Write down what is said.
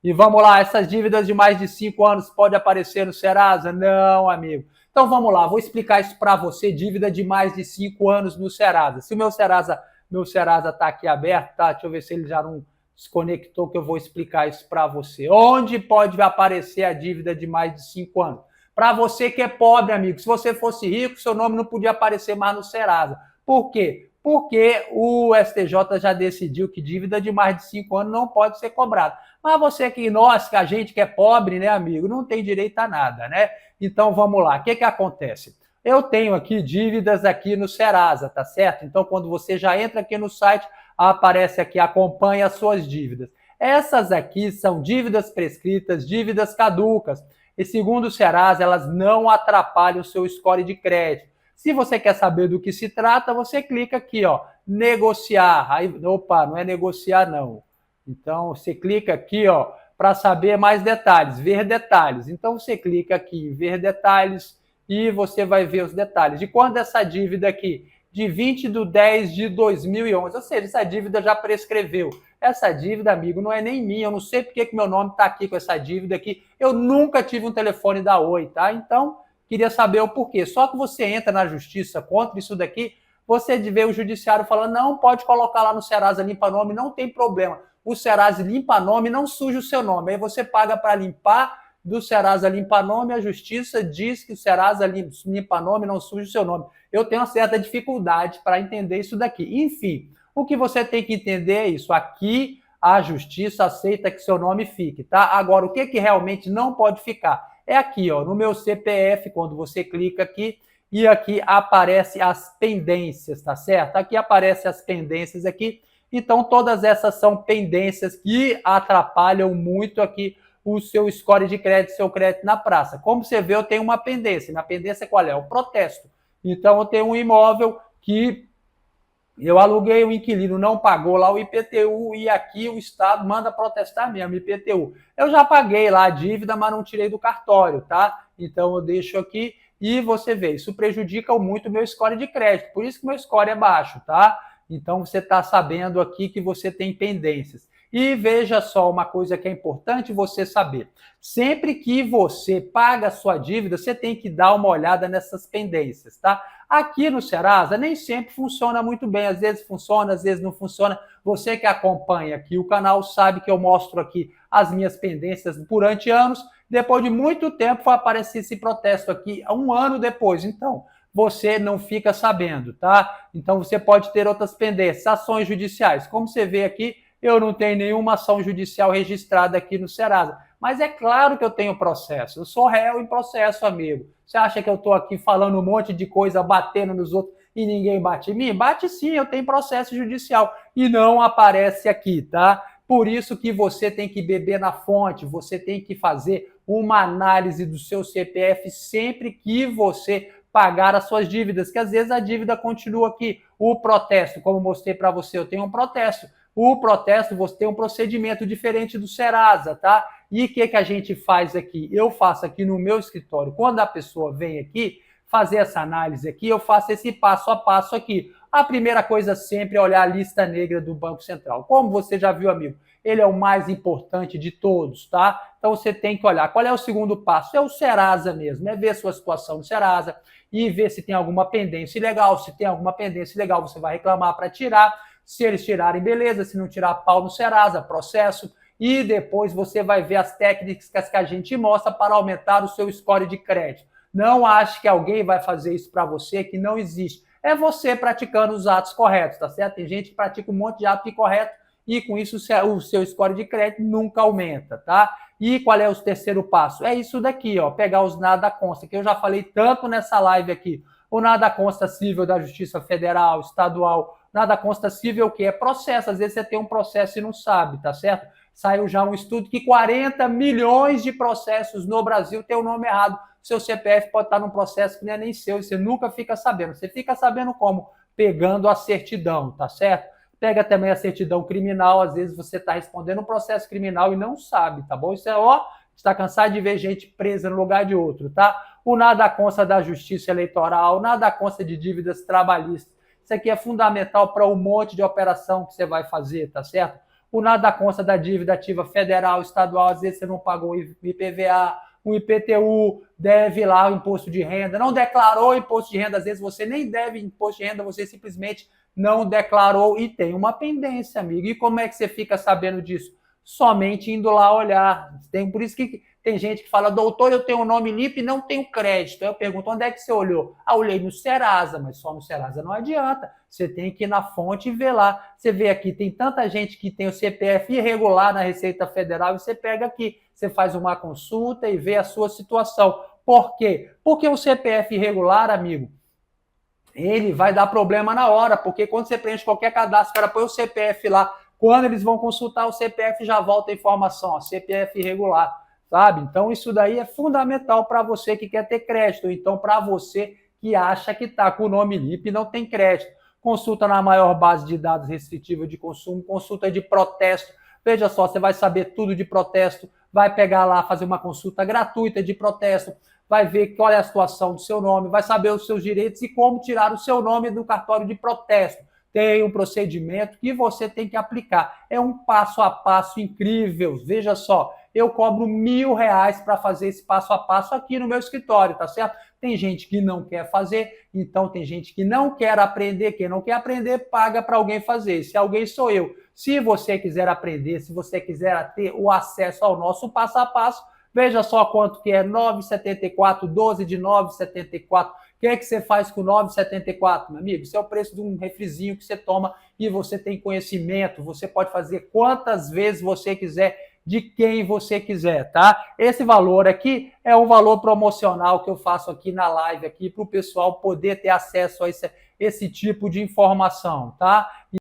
E vamos lá, essas dívidas de mais de 5 anos podem aparecer no Serasa? Não, amigo. Então vamos lá, vou explicar isso para você, dívida de mais de 5 anos no Serasa. Se o meu Serasa está aqui aberto, tá? Deixa eu ver se ele já não se conectou, que eu vou explicar isso para você. Onde pode aparecer a dívida de mais de 5 anos? Para você que é pobre, amigo, se você fosse rico, seu nome não podia aparecer mais no Serasa. Por quê? Porque o STJ já decidiu que dívida de mais de 5 anos não pode ser cobrada. Mas você que nós, que a gente que é pobre, né, amigo, não tem direito a nada, né? Então vamos lá, o que acontece? Eu tenho aqui dívidas aqui no Serasa, tá certo? Então quando você já entra aqui no site, aparece aqui, acompanha as suas dívidas. Essas aqui são dívidas prescritas, dívidas caducas. E segundo o Serasa, elas não atrapalham o seu score de crédito. Se você quer saber do que se trata, você clica aqui, ó, negociar. Aí, opa, não é negociar não. Então você clica aqui, ó, para saber mais detalhes, ver detalhes. Então você clica aqui em ver detalhes e você vai ver os detalhes. De quando essa dívida aqui? De 20/10/2011, ou seja, essa dívida já prescreveu. Essa dívida, amigo, não é nem minha, eu não sei porque que meu nome está aqui com essa dívida aqui, eu nunca tive um telefone da Oi, tá? Então, queria saber o porquê. Só que você entra na justiça contra isso daqui, você vê o judiciário falando, não, pode colocar lá no Serasa Limpa Nome, não tem problema. O Serasa Limpa Nome não suja o seu nome, aí você paga para limpar do Serasa Limpa Nome, a justiça diz que o Serasa Limpa Nome não suja o seu nome. Eu tenho uma certa dificuldade para entender isso daqui. Enfim, o que você tem que entender é isso. Aqui a justiça aceita que seu nome fique, tá? Agora, o que realmente não pode ficar? É aqui, ó, no meu CPF, quando você clica aqui, e aqui aparece as pendências, tá certo? Aqui aparece as pendências aqui. Então, todas essas são pendências que atrapalham muito aqui o seu score de crédito, seu crédito na praça. Como você vê, eu tenho uma pendência. Minha pendência qual é? O protesto. Então, eu tenho um imóvel que eu aluguei, o inquilino não pagou lá o IPTU e aqui o Estado manda protestar mesmo, IPTU. Eu já paguei lá a dívida, mas não tirei do cartório, tá? Então, eu deixo aqui e você vê, isso prejudica muito o meu score de crédito. Por isso que o meu score é baixo, tá? Então, você está sabendo aqui que você tem pendências. E veja só uma coisa que é importante você saber. Sempre que você paga a sua dívida, você tem que dar uma olhada nessas pendências, tá? Aqui no Serasa nem sempre funciona muito bem, às vezes funciona, às vezes não funciona. Você que acompanha aqui o canal sabe que eu mostro aqui as minhas pendências durante anos. Depois de muito tempo vai aparecer esse protesto aqui, 1 ano depois. Então, você não fica sabendo, tá? Então, você pode ter outras pendências, ações judiciais. Como você vê aqui, eu não tenho nenhuma ação judicial registrada aqui no Serasa. Mas é claro que eu tenho processo. Eu sou réu em processo, amigo. Você acha que eu estou aqui falando um monte de coisa, batendo nos outros e ninguém bate em mim? Bate sim, eu tenho processo judicial. E não aparece aqui, tá? Por isso que você tem que beber na fonte, você tem que fazer uma análise do seu CPF sempre que você pagar as suas dívidas, que às vezes a dívida continua aqui. O protesto, como mostrei para você, eu tenho um protesto. O protesto, você tem um procedimento diferente do Serasa, tá? E o que a gente faz aqui? Eu faço aqui no meu escritório. Quando a pessoa vem aqui fazer essa análise aqui, eu faço esse passo a passo aqui. A primeira coisa sempre é olhar a lista negra do Banco Central. Como você já viu, amigo, ele é o mais importante de todos, tá? Então você tem que olhar. Qual é o segundo passo? É o Serasa mesmo, é ver a sua situação no Serasa e ver se tem alguma pendência ilegal. Se tem alguma pendência ilegal, você vai reclamar para tirar. Se eles tirarem, beleza. Se não tirar, pau no Serasa, processo. E depois você vai ver as técnicas que a gente mostra para aumentar o seu score de crédito. Não ache que alguém vai fazer isso para você, que não existe. É você praticando os atos corretos, tá certo? Tem gente que pratica um monte de ato incorreto e com isso o seu score de crédito nunca aumenta, tá? E qual é o terceiro passo? É isso daqui, ó, pegar os nada consta, que eu já falei tanto nessa live aqui. O nada consta cível da Justiça Federal, Estadual, nada consta cível que é processo. Às vezes você tem um processo e não sabe, tá certo? Saiu já um estudo que 40 milhões de processos no Brasil tem o nome errado. Seu CPF pode estar num processo que não é nem seu, e você nunca fica sabendo. Você fica sabendo como? Pegando a certidão, tá certo? Pega também a certidão criminal, às vezes você está respondendo um processo criminal e não sabe, tá bom? Isso é, ó, está cansado de ver gente presa no lugar de outro, tá? O nada consta da Justiça Eleitoral, nada consta de dívidas trabalhistas. Isso aqui é fundamental para um monte de operação que você vai fazer, tá certo? o nada consta da dívida ativa federal, estadual, às vezes você não pagou o IPVA, o IPTU, deve lá o imposto de renda, não declarou o imposto de renda, às vezes você nem deve imposto de renda, você simplesmente não declarou e tem uma pendência, amigo. E como é que você fica sabendo disso? Somente indo lá olhar. Por isso que tem gente que fala, doutor, eu tenho o nome limpo e não tenho crédito. Aí eu pergunto, onde é que você olhou? Ah, olhei no Serasa, mas só no Serasa não adianta. Você tem que ir na fonte e ver lá. Você vê aqui, tem tanta gente que tem o CPF irregular na Receita Federal e você pega aqui, você faz uma consulta e vê a sua situação. Por quê? Porque o CPF irregular, amigo, ele vai dar problema na hora, porque quando você preenche qualquer cadastro, o cara põe o CPF lá, quando eles vão consultar o CPF já volta a informação, ó, CPF irregular, sabe? Então isso daí é fundamental para você que quer ter crédito, então para você que acha que está com o nome limpo e não tem crédito. Consulta na maior base de dados restritiva de consumo, consulta de protesto, veja só, você vai saber tudo de protesto, vai pegar lá, fazer uma consulta gratuita de protesto, vai ver qual é a situação do seu nome, vai saber os seus direitos e como tirar o seu nome do cartório de protesto. Tem um procedimento que você tem que aplicar. É um passo a passo incrível. Veja só, eu cobro R$1.000 para fazer esse passo a passo aqui no meu escritório, tá certo? Tem gente que não quer fazer, então tem gente que não quer aprender. Quem não quer aprender, paga para alguém fazer. Esse alguém sou eu. Se você quiser aprender, se você quiser ter o acesso ao nosso passo a passo, veja só quanto que é 9,74, 12 de 9,74. O que é que você faz com 9,74, meu amigo? Isso é o preço de um refrizinho que você toma e você tem conhecimento. Você pode fazer quantas vezes você quiser, de quem você quiser, tá? Esse valor aqui é um valor promocional que eu faço aqui na live aqui para o pessoal poder ter acesso a esse tipo de informação, tá?